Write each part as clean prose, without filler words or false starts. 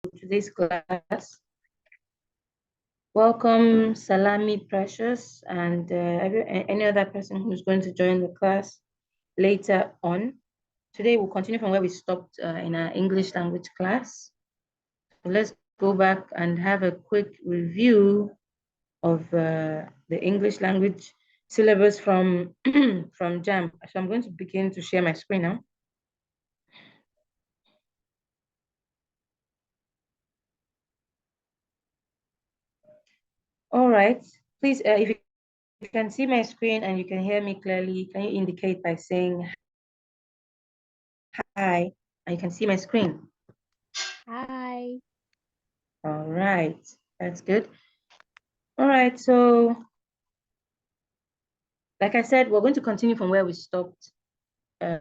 today's class. Welcome, Salami Precious, and any other person who's going to join the class later on. Today, we'll continue from where we stopped in our English language class. So let's go back and have a quick review of the English language syllabus from, from JAM. So I'm going to begin to share my screen now. All right, please, if you can see my screen and you can hear me clearly, can you indicate by saying hi, and you can see my screen? Hi. All right, that's good. All right, so like I said, we're going to continue from where we stopped in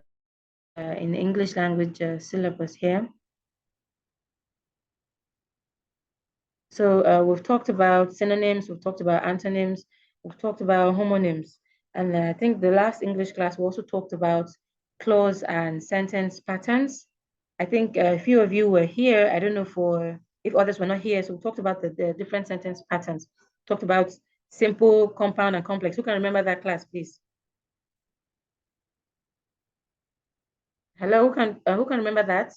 the English language syllabus here. So we've talked about synonyms, we've talked about antonyms, we've talked about homonyms. And I think the last English class, we also talked about clause and sentence patterns. I think a few of you were here. I don't know if others were not here. So we talked about the different sentence patterns. Talked about simple, compound, and complex. Who can remember that class, please? Hello, who can remember that?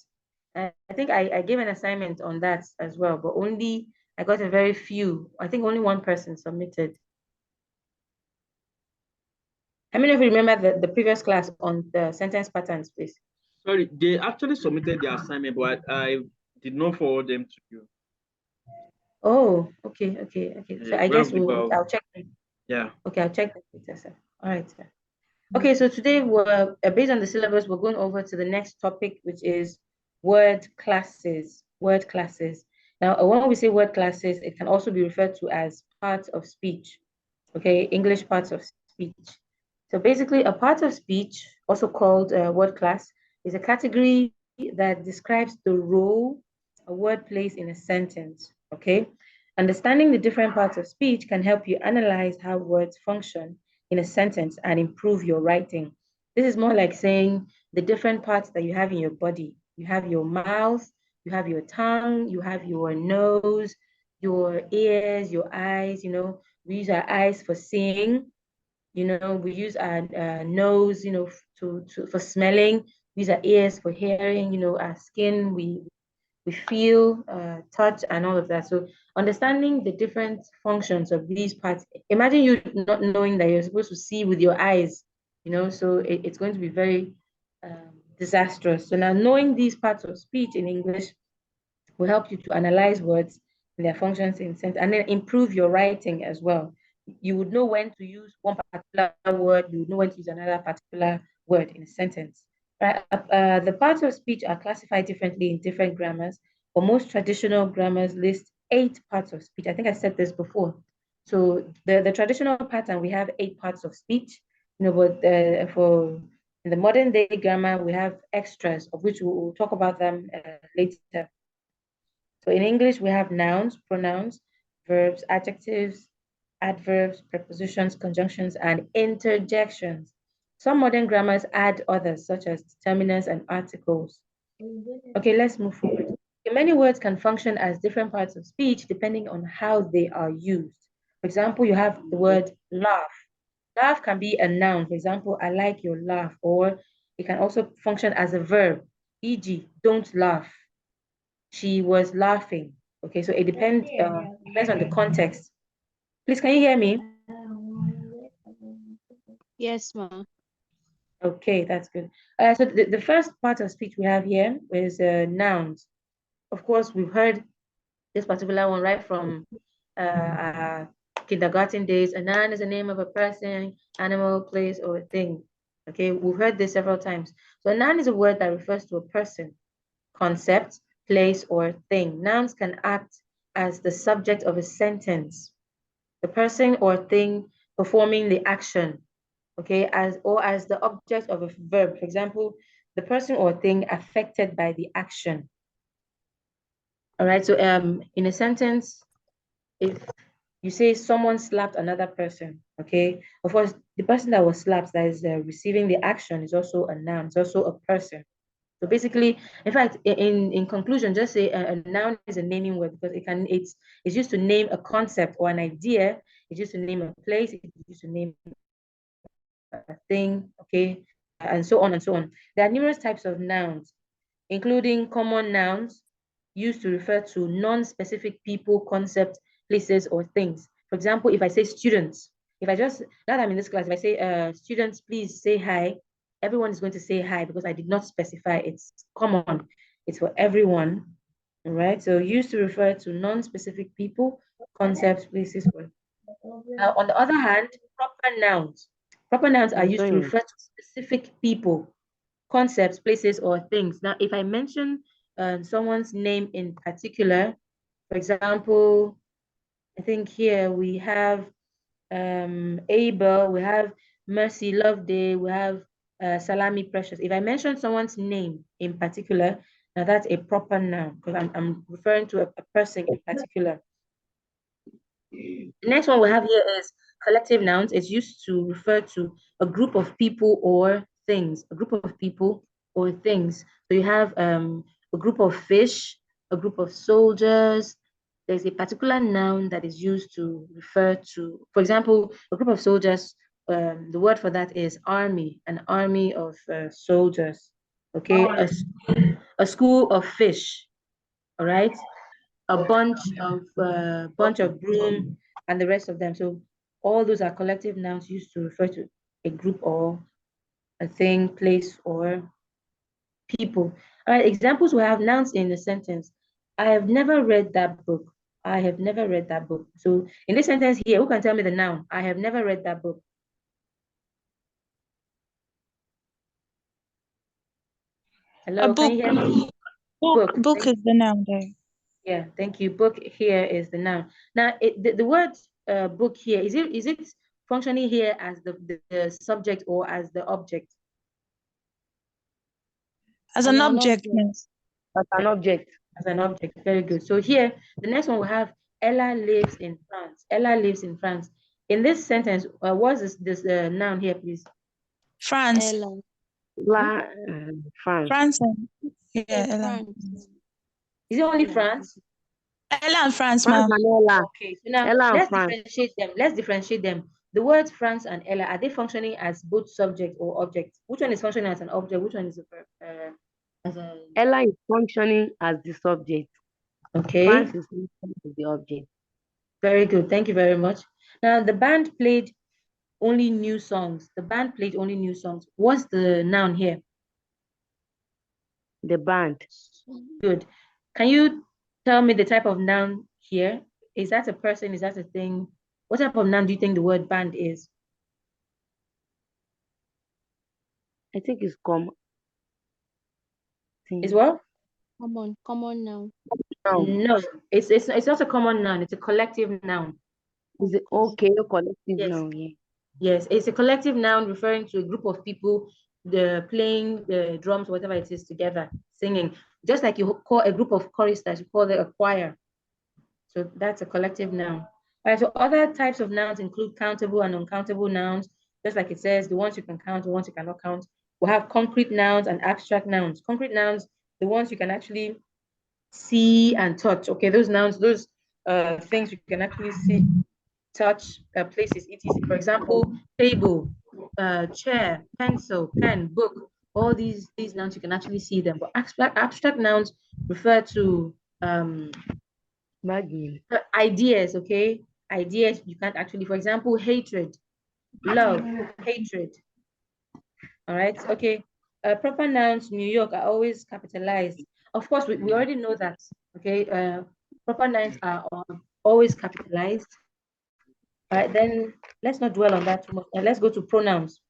I think I gave an assignment on that as well, but only I got a very few. I think only one person submitted. How many of you remember the previous class on the sentence patterns, please? Sorry, they actually submitted the assignment, but I did not forward them to you. Oh, okay. So I guess I'll check. Yeah. Okay, I'll check the later, sir. All right, sir. Okay, so today we're based on the syllabus, we're going over to the next topic, which is word classes. Word classes. Now, when we say word classes, it can also be referred to as parts of speech. Okay, English parts of speech. So basically, a part of speech, also called a word class, is a category that describes the role a word plays in a sentence. Okay, understanding the different parts of speech can help you analyze how words function in a sentence and improve your writing. This is more like saying the different parts that you have in your body. You have your mouth, you have your tongue, you have your nose, your ears, your eyes. We use our eyes for seeing. We use our nose, for smelling. We use our ears for hearing. Our skin, we feel, touch, and all of that. So understanding the different functions of these parts. Imagine you not knowing that you're supposed to see with your eyes. So it's going to be very disastrous. So now knowing these parts of speech in English will help you to analyze words and their functions in sentence, and then improve your writing as well. You would know when to use one particular word, you would know when to use another particular word in a sentence. Right? The parts of speech are classified differently in different grammars, but most traditional grammars list 8 parts of speech. I think I said this before. So the traditional pattern, we have 8 parts of speech, but for in the modern day grammar, we have extras, of which we'll talk about them later. So in English, we have nouns, pronouns, verbs, adjectives, adverbs, prepositions, conjunctions, and interjections. Some modern grammars add others, such as determinants and articles. Okay, let's move forward. Okay, many words can function as different parts of speech depending on how they are used. For example, you have the word laugh. Laugh can be a noun. For example, I like your laugh. Or it can also function as a verb, e.g., don't laugh. She was laughing. Okay, so it depends on the context. Please, can you hear me? Yes, ma'am. Okay, that's good. So the first part of speech we have here is nouns. Of course, we've heard this particular one right from kindergarten days. A noun is the name of a person, animal, place, or a thing. Okay, we've heard this several times. So a noun is a word that refers to a person, concept, place, or thing. Nouns can act as the subject of a sentence, the person or thing performing the action, okay, as the object of a verb. For example, the person or thing affected by the action. All right, so in a sentence, if you say someone slapped another person, okay, of course, the person that was slapped, that is receiving the action, is also a noun, it's also a person. So basically, in fact, in conclusion, just say a noun is a naming word because it's used to name a concept or an idea. It's used to name a place. It's used to name a thing. Okay, and so on and so on. There are numerous types of nouns, including common nouns used to refer to non-specific people, concepts, places, or things. For example, if I say students, if I just, now that I'm in this class, if I say, students, please say hi, everyone is going to say hi because I did not specify. It's common. It's for everyone. All right. So used to refer to non-specific people, concepts, places. On the other hand, proper nouns. Proper nouns are used to refer to specific people, concepts, places, or things. Now, if I mention someone's name in particular, for example, I think here we have Abel, we have Mercy, Love Day, we have Salami, Precious. If I mention someone's name in particular, now that's a proper noun because I'm referring to a person in particular. The next one we have here is collective nouns. It's used to refer to a group of people or things, a group of people or things. So you have a group of fish, a group of soldiers. There's a particular noun that is used to refer to, for example, a group of soldiers. The word for that is army, an army of soldiers. Okay, a school of fish. All right, a bunch of broom, and the rest of them. So all those are collective nouns used to refer to a group or a thing, place, or people. All right, examples we have nouns in the sentence. I have never read that book. I have never read that book. So in this sentence here, who can tell me the noun? I have never read that book. Hello, A book. can you hear me? Book is the noun there. Yeah, thank you. Book here is the noun. Now, the word book here, is it functioning here as the subject or as the object? As an object, yes. As an object. As an object, very good. So here, the next one we have Ella lives in France. Ella lives in France. In this sentence, what's this noun here, please? France. Ella. France. France. Yeah, Ella. France. Is it only France? Ella and France, France ma'am. and Ella. Okay, so now Ella and let's France. differentiate them. Let's differentiate them. The words France and Ella, are they functioning as both subject or object? Which one is functioning as an object? Which one is as a... Ella is functioning as the subject. Okay. France is functioning as the object. Very good. Thank you very much. Now, the band played only new songs. The band played only new songs. What's the noun here? The band. Good. Can you tell me the type of noun here? Is that a person? Is that a thing? What type of noun do you think the word band is? I think it's common. Is what? Common noun. No, it's not a common noun. It's a collective noun. Is it okay? Collective Yes. noun, yeah. Yes, it's a collective noun referring to a group of people, playing the drums, whatever it is, together, singing. Just like you call a group of choristers, you call it a choir. So that's a collective noun. All right, so other types of nouns include countable and uncountable nouns, just like it says, the ones you can count, the ones you cannot count. We have concrete nouns and abstract nouns. Concrete nouns, the ones you can actually see and touch. Okay, those nouns, those things you can actually see, touch, places, etc. For example, table, chair, pencil, pen, book. All these nouns you can actually see them. But abstract nouns refer to ideas. Okay, ideas you can't actually. For example, hatred, love, hatred. All right. Okay. Proper nouns, New York, are always capitalized. Of course, we already know that. Okay. Proper nouns are always capitalized. All right, then let's not dwell on that too much. Let's go to pronouns.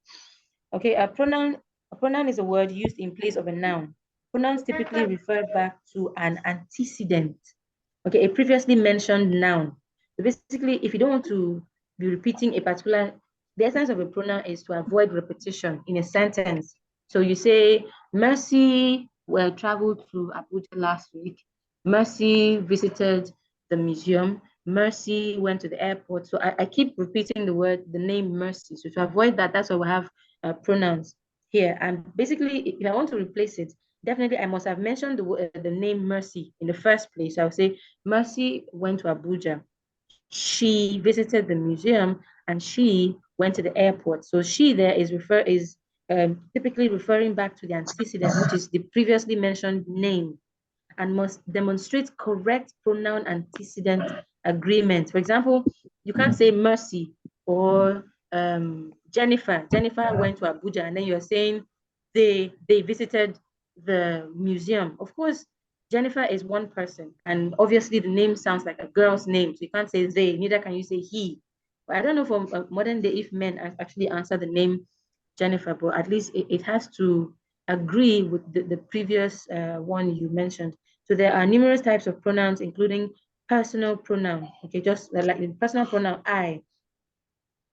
Okay, a pronoun is a word used in place of a noun. Pronouns typically refer back to an antecedent. Okay, a previously mentioned noun. So basically, if you don't want to be repeating a particular, the essence of a pronoun is to avoid repetition in a sentence. So you say, Mercy traveled to Abuja last week. Mercy visited the museum. Mercy went to the airport. So I keep repeating the name Mercy. So to avoid that, that's why we have pronouns here. And basically, if I want to replace it, definitely I must have mentioned the name Mercy in the first place. I would say Mercy went to Abuja. She visited the museum and she went to the airport. So she there is typically referring back to the antecedent, which is the previously mentioned name, and must demonstrate correct pronoun antecedent agreement. For example, you can't say Mercy or Jennifer. Jennifer went to Abuja, and then you're saying they visited the museum. Of course, Jennifer is one person, and obviously the name sounds like a girl's name, so you can't say they, neither can you say he. But I don't know from modern day if men actually answer the name Jennifer, but at least it has to agree with the previous one you mentioned. So there are numerous types of pronouns, including personal pronoun. Okay, just like the personal pronoun I,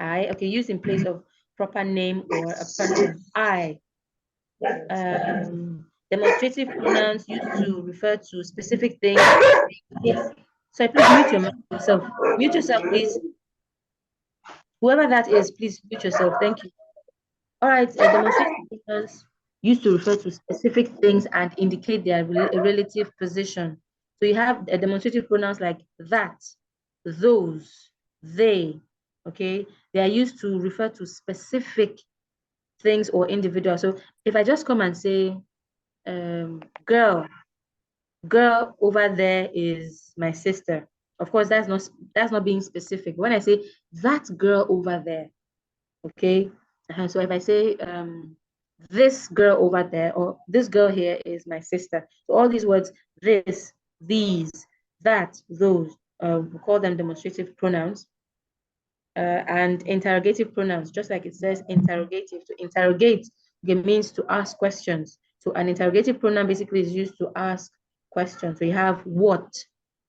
okay, used in place of proper name or a person. I. Demonstrative pronouns used to refer to specific things. Yes. So please mute yourself. Mute yourself, please. Whoever that is, please mute yourself. Thank you. All right, demonstrative pronouns used to refer to specific things and indicate their relative position. So you have demonstrative pronouns like that, those, they, okay? They are used to refer to specific things or individuals. So if I just come and say, girl over there is my sister. Of course, that's not being specific. When I say that girl over there, okay? So if I say this girl over there or this girl here is my sister. So all these words, this, these, that, those, we call them demonstrative pronouns. And interrogative pronouns, just like it says interrogative. To interrogate, it means to ask questions. So an interrogative pronoun basically is used to ask questions. So you have what,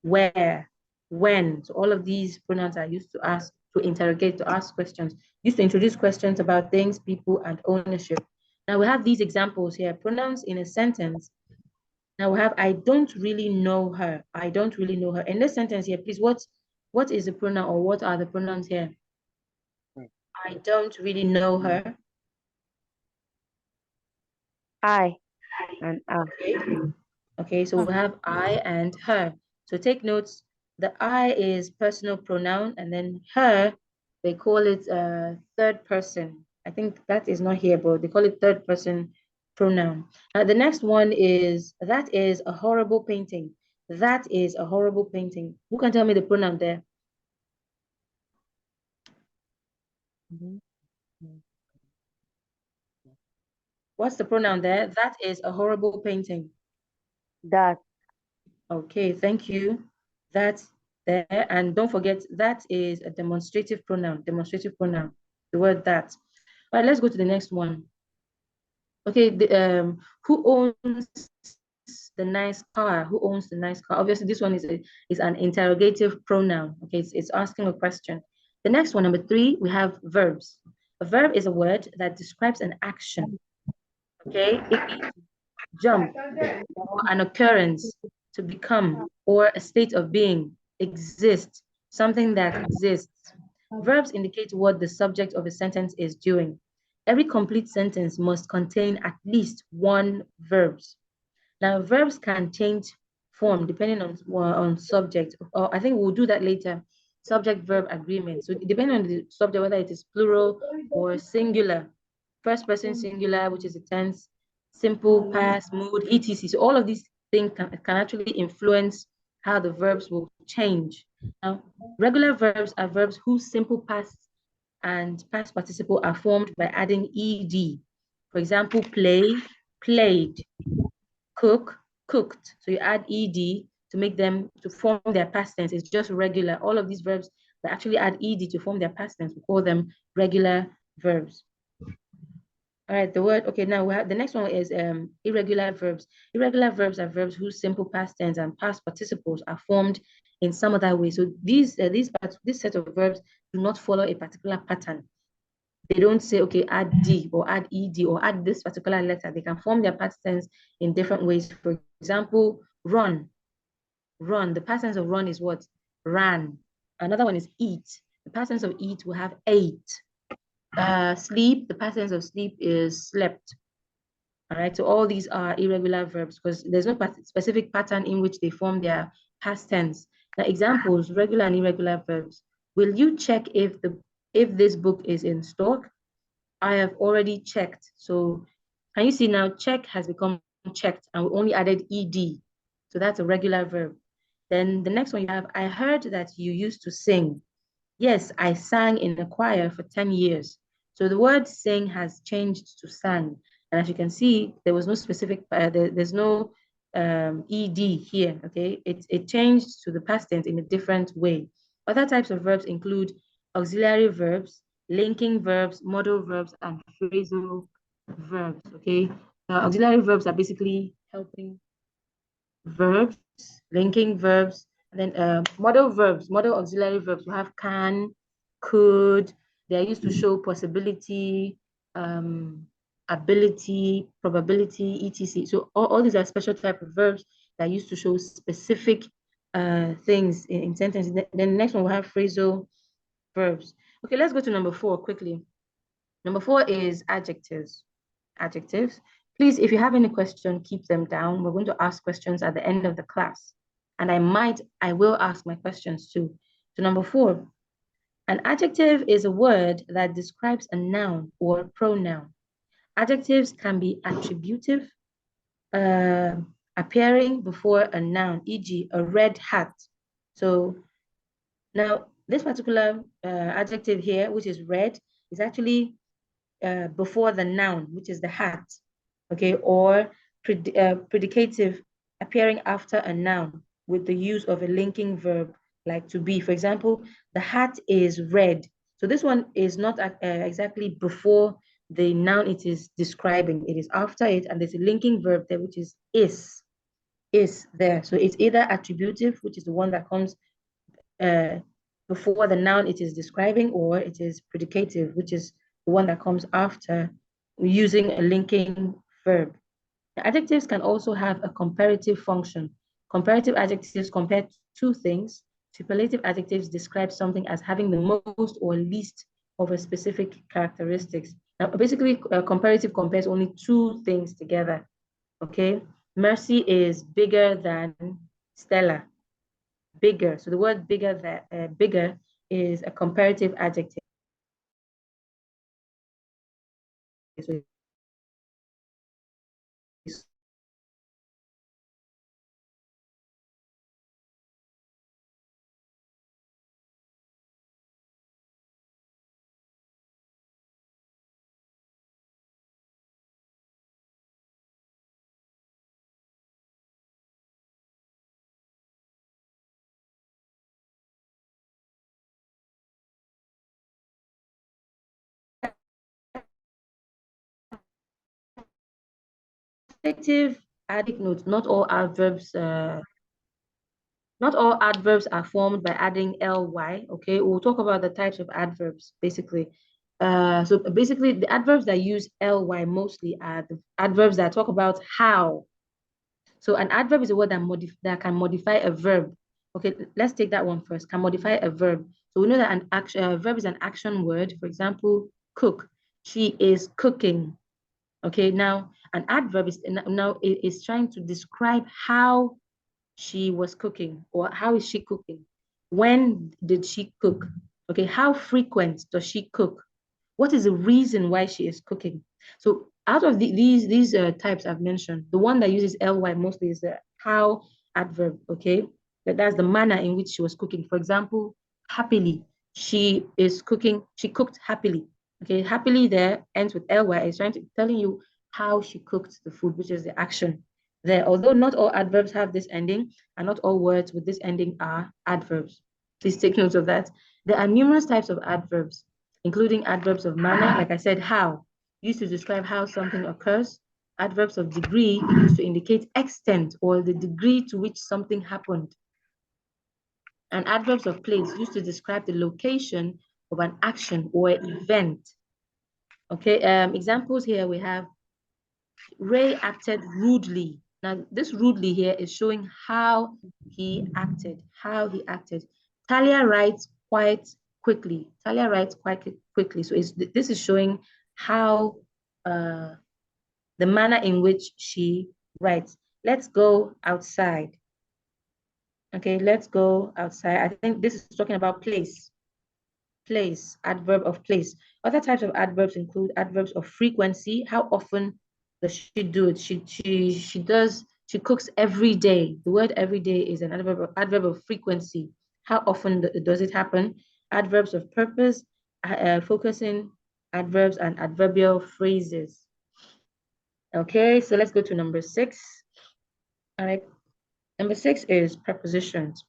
where, when. So all of these pronouns are used to interrogate, to ask questions, used to introduce questions about things, people, and ownership. Now we have these examples here, pronouns in a sentence. Now we have, I don't really know her. I don't really know her. In this sentence here, please, what is the pronoun or what are the pronouns here? I don't really know her. I and I. Okay, so we have I and her. So take notes, the I is personal pronoun, and then her, they call it third person. I think that is not here, but they call it third person pronoun. The next one is, that is a horrible painting. That is a horrible painting. Who can tell me the pronoun there? What's the pronoun there? That is a horrible painting. That. Okay, thank you. That's there. And don't forget, that is a demonstrative pronoun, the word that. All right, let's go to the next one. Okay, who owns the nice car? Who owns the nice car? Obviously, this one is an interrogative pronoun. Okay, it's asking a question. The next one, number 3, we have verbs. A verb is a word that describes an action. Okay, it means jump, or an occurrence, to become, or a state of being, exist, something that exists. Verbs indicate what the subject of a sentence is doing. Every complete sentence must contain at least one verb. Now, verbs can change form depending on subject, or I think we'll do that later. Subject-verb agreement. So depending on the subject, whether it is plural or singular, first person singular, which is the tense, simple, past, mood, etc. So all of these things can actually influence how the verbs will change. Now, regular verbs are verbs whose simple past and past participle are formed by adding ed. For example, play, played, cook, cooked. So you add ed to make them to form their past tense. It's just regular. All of these verbs that actually add ed to form their past tense, we call them regular verbs. All right, okay, now we have the next one is irregular verbs. Irregular verbs are verbs whose simple past tense and past participles are formed in some other way. So this set of verbs do not follow a particular pattern. They don't say, okay, add D or add ED or add this particular letter. They can form their past tense in different ways. For example, run. Run. The past tense of run is what? Ran. Another one is eat. The past tense of eat will have ate. Sleep. The past tense of sleep is slept. All right, so all these are irregular verbs because there's no specific pattern in which they form their past tense. Now, examples, regular and irregular verbs. Will you check if this book is in stock? I have already checked. So can you see now check has become checked and we only added ed. So that's a regular verb. Then the next one you have, I heard that you used to sing. Yes, I sang in a choir for 10 years. So the word sing has changed to sang. And as you can see, there was no specific, there's no ed here, okay? It changed to the past tense in a different way. Other types of verbs include auxiliary verbs, linking verbs, modal verbs, and phrasal verbs, okay? Auxiliary verbs are basically helping verbs, linking verbs, and then modal verbs, modal auxiliary verbs. We have can, could. They are used to show possibility, ability, probability, etc. So all these are special type of verbs that are used to show specific things in sentences. Then the next one we have phrasal verbs. Okay, let's go to number 4 quickly. Number 4 is adjectives. Adjectives. Please, if you have any question, keep them down. We're going to ask questions at the end of the class. And I will ask my questions too. So number 4, an adjective is a word that describes a noun or a pronoun. Adjectives can be attributive, appearing before a noun, e.g. a red hat. So now this particular adjective here, which is red, is actually before the noun, which is the hat, okay, or predicative appearing after a noun with the use of a linking verb like to be. For example, the hat is red. So this one is not exactly before the noun it is describing. It is after it, and there's a linking verb there, which is there. So it's either attributive, which is the one that comes before the noun it is describing, or it is predicative, which is the one that comes after using a linking verb. Adjectives can also have a comparative function. Comparative adjectives compare two things. Superlative adjectives describe something as having the most or least of a specific characteristics. Now, basically, comparative compares only two things together, okay? Mercy is bigger than Stella. Bigger. So the word bigger is a comparative adjective. So adjective, adding note, not all adverbs are formed by adding ly, okay? We'll talk about the types of adverbs, basically. So basically, the adverbs that use ly mostly are the adverbs that talk about how. So an adverb is a word that can modify a verb. Okay, let's take that one first, can modify a verb. So we know that a verb is an action word. For example, cook. She is cooking. Okay, now an adverb is trying to describe how she was cooking, or how is she cooking? When did she cook? Okay, how frequent does she cook? What is the reason why she is cooking? So out of these types I've mentioned, the one that uses ly mostly is the how adverb, okay? That's the manner in which she was cooking. For example, happily, she is cooking, she cooked happily. Okay, happily there ends with ly. It's telling you how she cooked the food, which is the action there. Although not all adverbs have this ending, and not all words with this ending are adverbs. Please take note of that. There are numerous types of adverbs, including adverbs of manner, like I said, how, used to describe how something occurs. Adverbs of degree, used to indicate extent or the degree to which something happened. And adverbs of place, used to describe the location of an action or event. Okay, examples here we have Ray acted rudely. Now, this rudely here is showing how he acted, Talia writes quite quickly. So this is showing how the manner in which she writes. Let's go outside. Okay, let's go outside. I think this is talking about place. Place, adverb of place. Other types of adverbs include adverbs of frequency. How often does she do it? She cooks every day. The word every day is an adverb of frequency. How often does it happen? Adverbs of purpose, focusing, adverbs and adverbial phrases. Okay, so let's go to number 6. All right, number 6 is prepositions.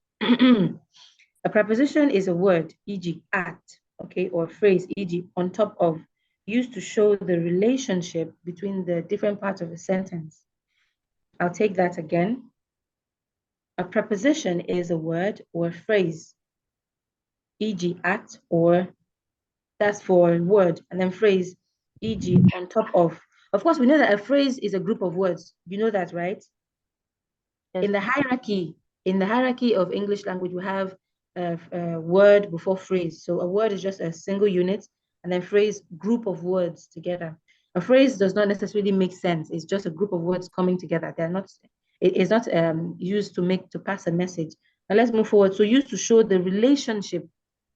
A preposition is a word, e.g. at, okay, or phrase, e.g. on top of, used to show the relationship between the different parts of a sentence. I'll take that again. A preposition is a word or phrase, e.g. at, or that's for word, and then phrase, e.g. on top of. Of course, we know that a phrase is a group of words. You know that, right? Yes. In the hierarchy of English language, we have a word before phrase. So a word is just a single unit, and then phrase, group of words together. A phrase does not necessarily make sense. It's just a group of words coming together. They're not. It is not used to pass a message. Now let's move forward. So used to show the relationship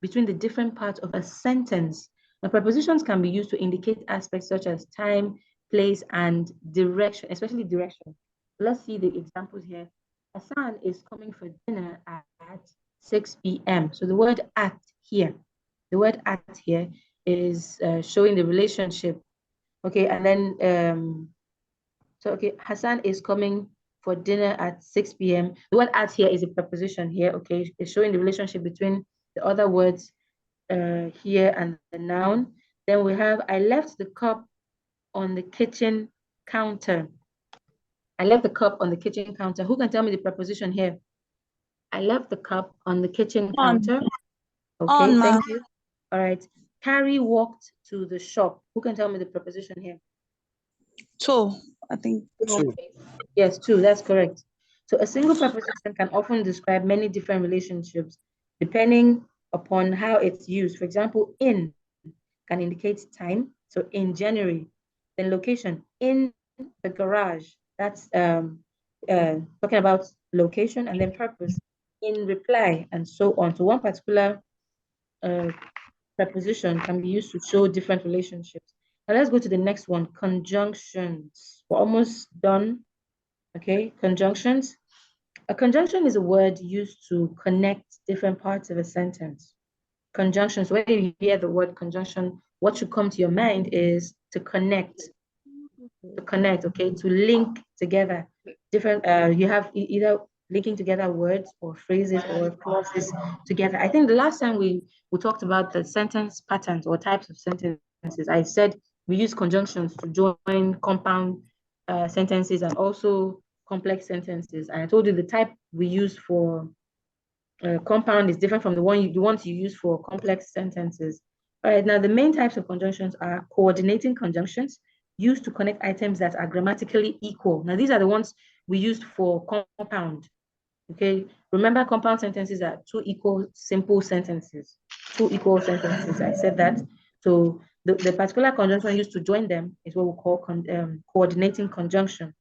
between the different parts of a sentence. Now prepositions can be used to indicate aspects such as time, place, and direction, especially direction. Let's see the examples here. Hassan is coming for dinner at 6 p.m. So the word at here is showing the relationship. Okay, and then, okay, Hassan is coming for dinner at 6 p.m. The word at here is a preposition here, okay? It's showing the relationship between the other words here and the noun. Then we have, I left the cup on the kitchen counter. I left the cup on the kitchen counter. Who can tell me the preposition here? I left the cup on the kitchen counter. Okay, thank you. All right. Carrie walked to the shop. Who can tell me the preposition here? To, I think. Yes, to, that's correct. So a single preposition can often describe many different relationships depending upon how it's used. For example, in can indicate time. So in January. Then location, in the garage. That's talking about location, and then purpose, in reply, and so on. So one particular preposition can be used to show different relationships. Now let's go to the next one, conjunctions. We're almost done. Okay, conjunctions. A conjunction is a word used to connect different parts of a sentence. Conjunctions, when you hear the word conjunction, what should come to your mind is to connect, okay, to link together different, you have either linking together words or phrases or clauses together. I think the last time we talked about the sentence patterns or types of sentences, I said we use conjunctions to join compound sentences and also complex sentences. And I told you the type we use for compound is different from the ones you use for complex sentences. All right, now the main types of conjunctions are coordinating conjunctions used to connect items that are grammatically equal. Now these are the ones we used for compound. Okay, remember compound sentences are two equal simple sentences. Two equal sentences, I said that. So the particular conjunction used to join them is what we call coordinating conjunction.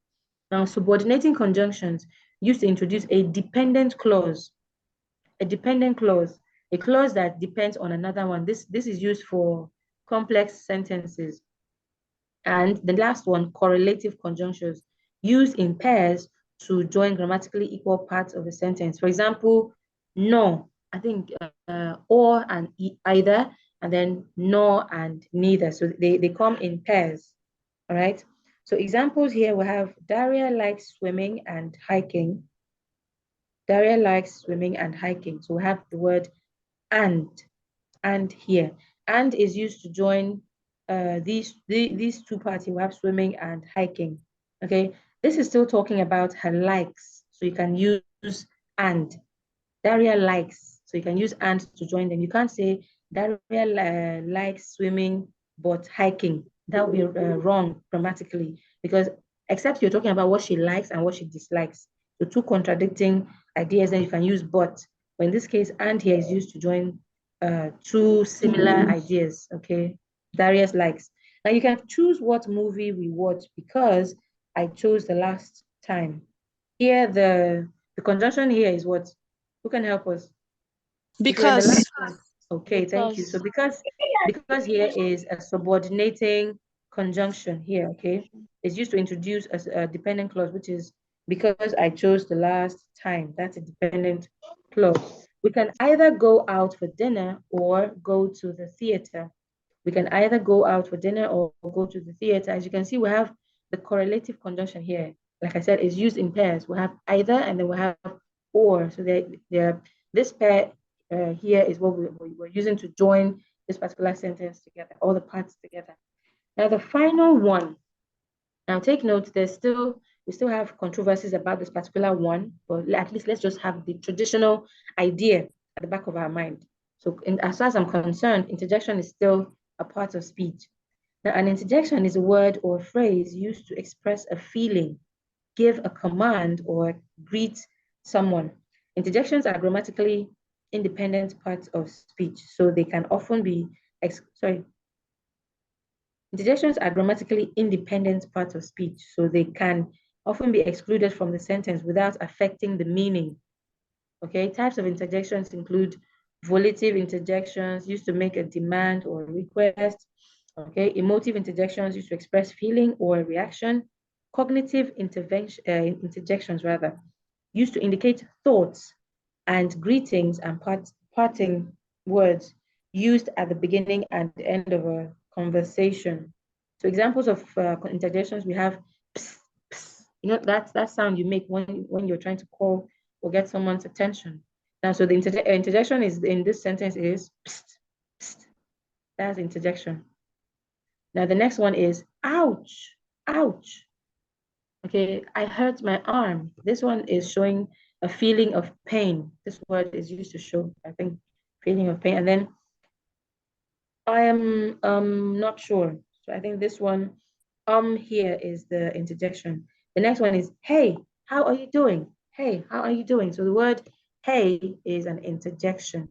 Now subordinating conjunctions used to introduce a dependent clause. A dependent clause, a clause that depends on another one. This is used for complex sentences. And the last one, correlative conjunctions, used in pairs to join grammatically equal parts of a sentence. For example, no, I think or and either, and then nor and neither. So they come in pairs, all right? So examples here, we have Daria likes swimming and hiking. Daria likes swimming and hiking. So we have the word and here. And is used to join these two parts. You have swimming and hiking. Okay, this is still talking about her likes. So you can use and. Daria likes. So you can use and to join them. You can't say Daria likes swimming but hiking. That would be wrong grammatically, because except you're talking about what she likes and what she dislikes. So two contradicting ideas, then you can use but. But in this case, and here is used to join two similar ideas, okay? Darius likes. Now you can choose what movie we watch because I chose the last time. Here, the conjunction here is what? Who can help us? If you're in the Because last one. Okay, thank you. So because here is a subordinating conjunction here, okay? It's used to introduce a dependent clause, which is because I chose the last time. That's a dependent clause. We can either go out for dinner or go to the theater. We can either go out for dinner or go to the theater. As you can see, we have the correlative conjunction here. Like I said, it's used in pairs. We have either and then we have or. So this pair here is what we're using to join this particular sentence together, all the parts together. Now the final one. Now take note, we still have controversies about this particular one, but at least let's just have the traditional idea at the back of our mind. So as far as I'm concerned, interjection is still a part of speech. Now, an interjection is a word or phrase used to express a feeling, give a command, or greet someone. Interjections are grammatically independent parts of speech, so they can often be, interjections are grammatically independent parts of speech, so they can often be excluded from the sentence without affecting the meaning. Okay, types of interjections include volitive interjections used to make a demand or a request. Okay, emotive interjections used to express feeling or a reaction. Cognitive interjections rather used to indicate thoughts, and greetings and parting words used at the beginning and the end of a conversation. So examples of interjections, we have psst, psst. You know, that sound you make when you're trying to call or get someone's attention. Now, so the interjection is in this sentence is psst, psst. That's interjection. Now, the next one is ouch, ouch. Okay, I hurt my arm. This one is showing a feeling of pain. This word is used to show, I think, feeling of pain. And then I am not sure. So I think this one, here is the interjection. The next one is, hey, how are you doing? Hey, how are you doing? So the word hey is an interjection.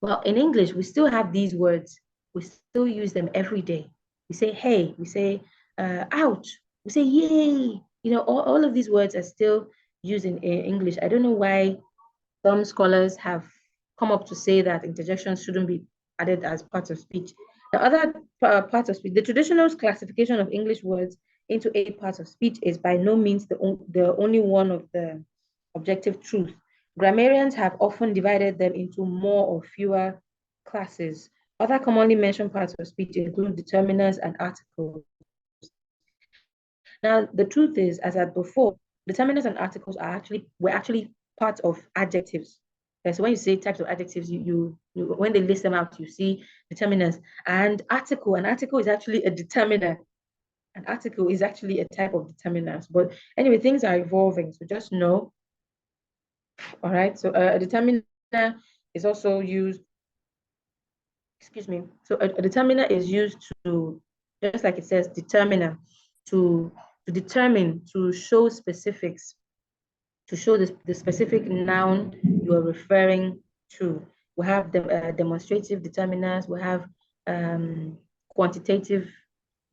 Well, in English, we still have these words. We still use them every day. We say hey, we say ouch, we say yay. You know, all of these words are still used in English. I don't know why some scholars have come up to say that interjections shouldn't be added as part of speech. The other part of speech, the traditional classification of English words into 8 parts of speech is by no means the only one of the objective truth. Grammarians have often divided them into more or fewer classes. Other commonly mentioned parts of speech include determiners and articles. Now, the truth is, as I said before, determiners and articles were actually part of adjectives. So when you say types of adjectives, when they list them out, you see determiners and article. An article is actually a determiner. An article is actually a type of determiners. But anyway, things are evolving, so just know. All right, so a determiner is also used, excuse me. So a determiner is used to, just like it says, determiner, to determine, to show specifics, to show the specific noun you are referring to. We have the demonstrative determiners, we have quantitative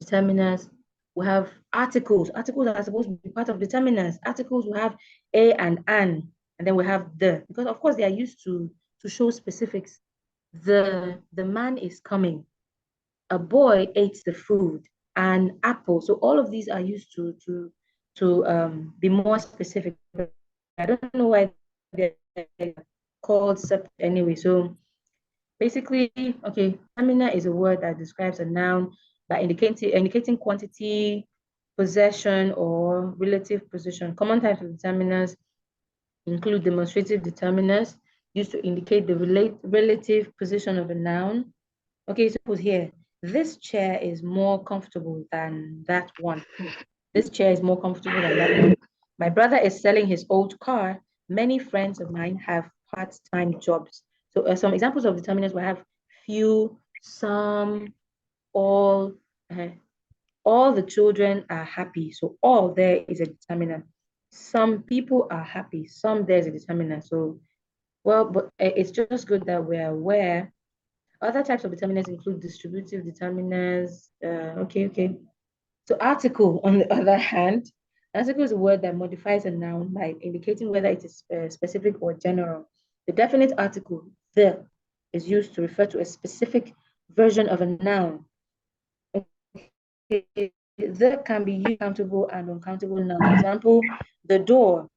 determiners, we have articles. Articles are supposed to be part of determiners. Articles will have a and an, and then we have the, because of course they are used to show specifics. The man is coming. A boy ate the food. An apple. So all of these are used to be more specific. I don't know why they're called separate anyway. So basically, okay, determiner is a word that describes a noun by indicating quantity, possession, or relative position. Common types of determiners include demonstrative determiners used to indicate the relative position of a noun. Okay, suppose here, this chair is more comfortable than that one. This chair is more comfortable than that one. My brother is selling his old car. Many friends of mine have part-time jobs. So some examples of determiners will have few, some, all. All the children are happy. So all there is a determiner. Some people are happy. Some there's a determiner. So, well, but it's just good that we're aware. Other types of determiners include distributive determiners. Okay. So article, on the other hand, article is a word that modifies a noun by indicating whether it is specific or general. The definite article, the, is used to refer to a specific version of a noun. The can be used countable and uncountable nouns. For example, the door,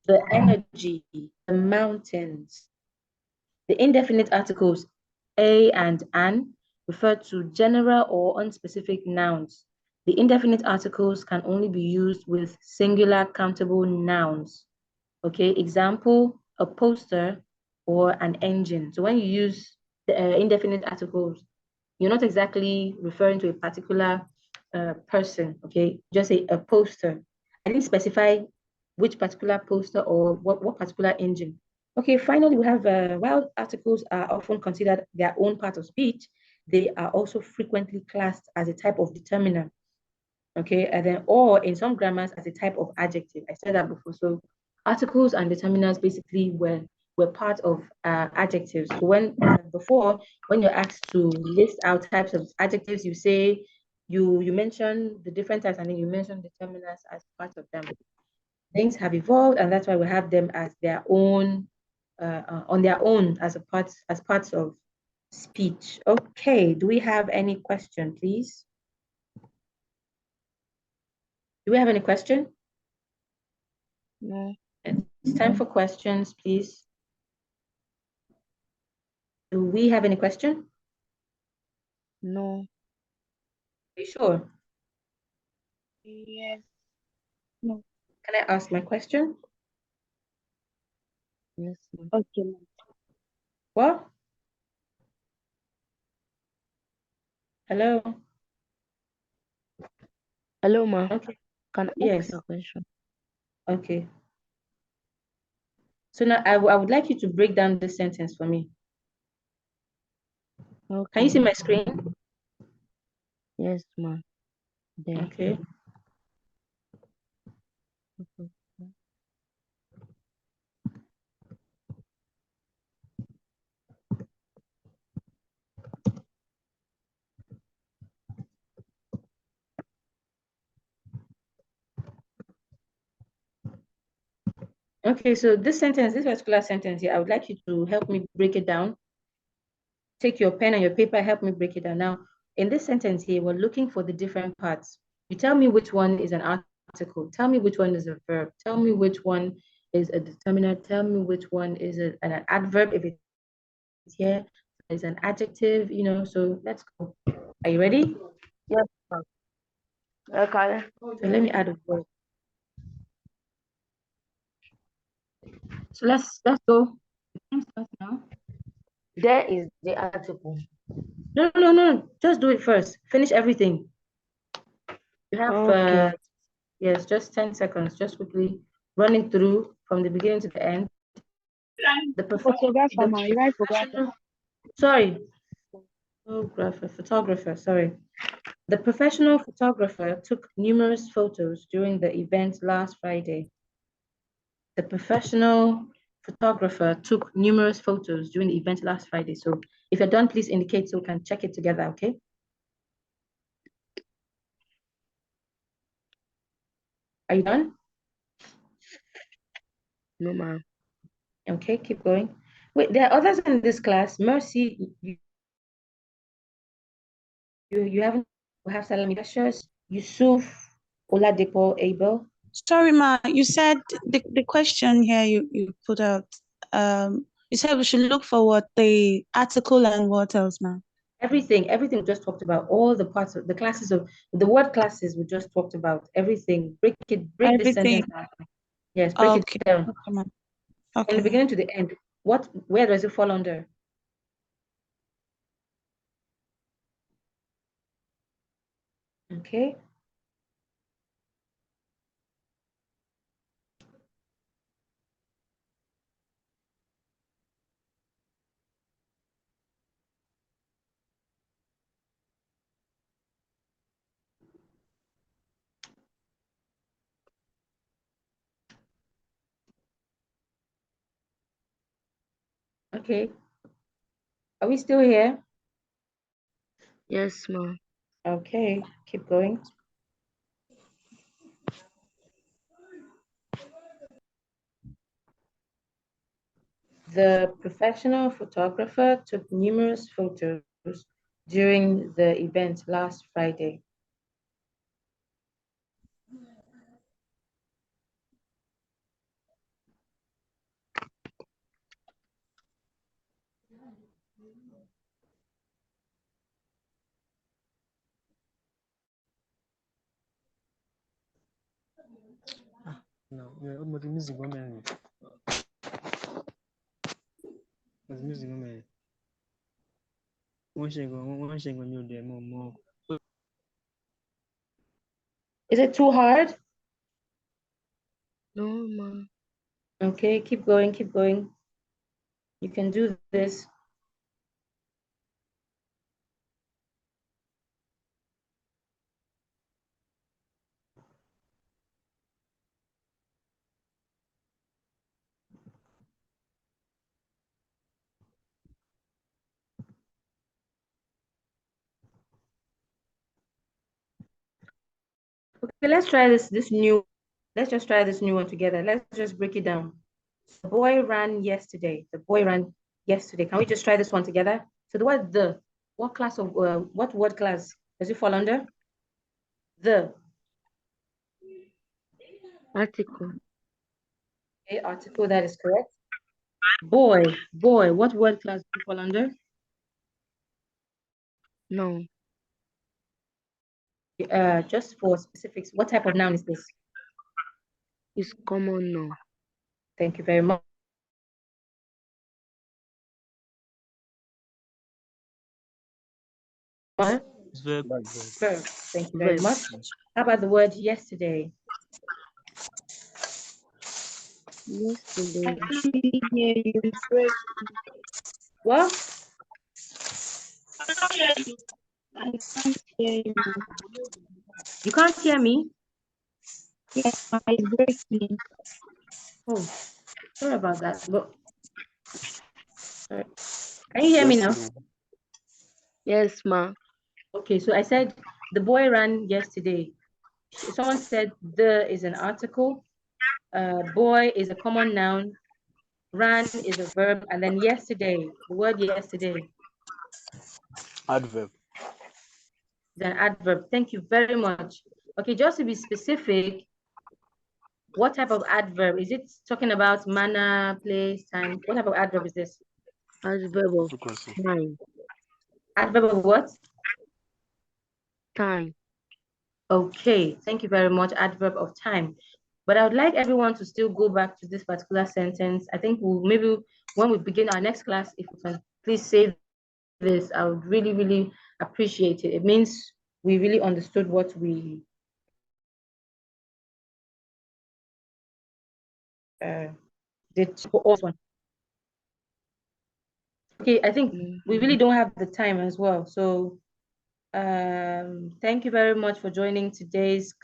the energy, the mountains. The indefinite articles a and an refer to general or unspecific nouns. The indefinite articles can only be used with singular countable nouns. Okay, example, a poster or an engine. So when you use the indefinite articles, you're not exactly referring to a particular person, okay? Just say a poster. I didn't specify which particular poster or what particular engine. Okay, finally, we have while articles are often considered their own part of speech, they are also frequently classed as a type of determiner. Okay, and then or in some grammars as a type of adjective. I said that before. So articles and determiners basically were part of adjectives. So when before, when you're asked to list out types of adjectives, you say you mention the different types and then you mention determiners as part of them. Things have evolved, and that's why we have them as their own on their own as parts of speech. Okay, do we have any question, please? Do we have any question? No. It's time for questions, please. Do we have any question? No. Are you sure? Yes. No. Can I ask my question? Yes, ma'am. Okay, ma'am. What? Hello? Hello, ma'am. Okay, Can I yes. ask a question? Okay. So now I would like you to break down this sentence for me. Can you see Okay. my screen? Yes, ma'am. There. Okay. Okay, so this particular sentence here, I would like you to help me break it down. Take your pen and your paper, help me break it down. Now, in this sentence here, we're looking for the different parts. You tell me which one is an article. Tell me which one is a verb. Tell me which one is a determiner. Tell me which one is an adverb if it's here. Is an adjective, so let's go. Are you ready? Yes, ma'am. Okay. So let me add a word. So let's go. The time starts now. There is the article. No. Just do it first. Finish everything. You have Okay. yes, just 10 seconds. Just quickly running through from the beginning to the end. The Photographer, ma'am. You write photographer. sorry, photographer, sorry. The professional photographer took numerous photos during the event last Friday. The professional photographer took numerous photos during the event last Friday. So if you're done, please indicate so we can check it together, okay? Are you done? No, ma'am. Okay, keep going. Wait, there are others in this class. Mercy, you haven't, we have Salami Precious, Yusuf, Oladipo, Abel. Sorry, Ma, you said the question here you put out, you said we should look for what the article and what else, Ma? Everything we just talked about, all the parts of the classes of the word classes we just talked about, everything. Break this Everything. sentence down. Yes, break it Okay. down. Okay, Ma. In Okay, the Ma. beginning to the end. Where does it fall under? Okay. Okay. Are we still here? Yes, ma. Okay, keep going. The professional photographer took numerous photos during the event last Friday. No, but the music woman. The music woman. One shake on you there more. Is it too hard? No, ma. Okay, keep going, keep going. You can do this. Okay, let's try this new. Let's just try this new one together. Let's just break it down. The boy ran yesterday. The boy ran yesterday. Can we just try this one together? So the word the, what class of what word class does it fall under? The. Article. Okay, article, that is correct. Boy, what word class does it fall under? No. Just for specifics, what type of noun is this? It's common now. Thank you very much. What? Verb. Verb. Thank you very Verb. much. How about the word yesterday? Yesterday. hear you. It's breaking. What? I can't hear you. You can't hear me? Yes, ma, it's breaking. Oh, sorry about that. But sorry. Can you hear me now? Yes, ma. Okay, so I said the boy ran yesterday. Someone said the is an article. Boy is a common noun. Ran is a verb. And then yesterday, the word yesterday Adverb. is an adverb. Thank you very much. Okay, just to be specific, what type of adverb? Is it talking about manner, place, time? What type of adverb is this? Adverb of Frequency. time. Adverb of what? Time. Okay, thank you very much. Adverb of time. But I would like everyone to still go back to this particular sentence. I think we'll maybe when we begin our next class, if we can please say this, I would really, really appreciate it. It means we really understood what we did for all one. Okay, I think we really don't have the time as well. So thank you very much for joining today's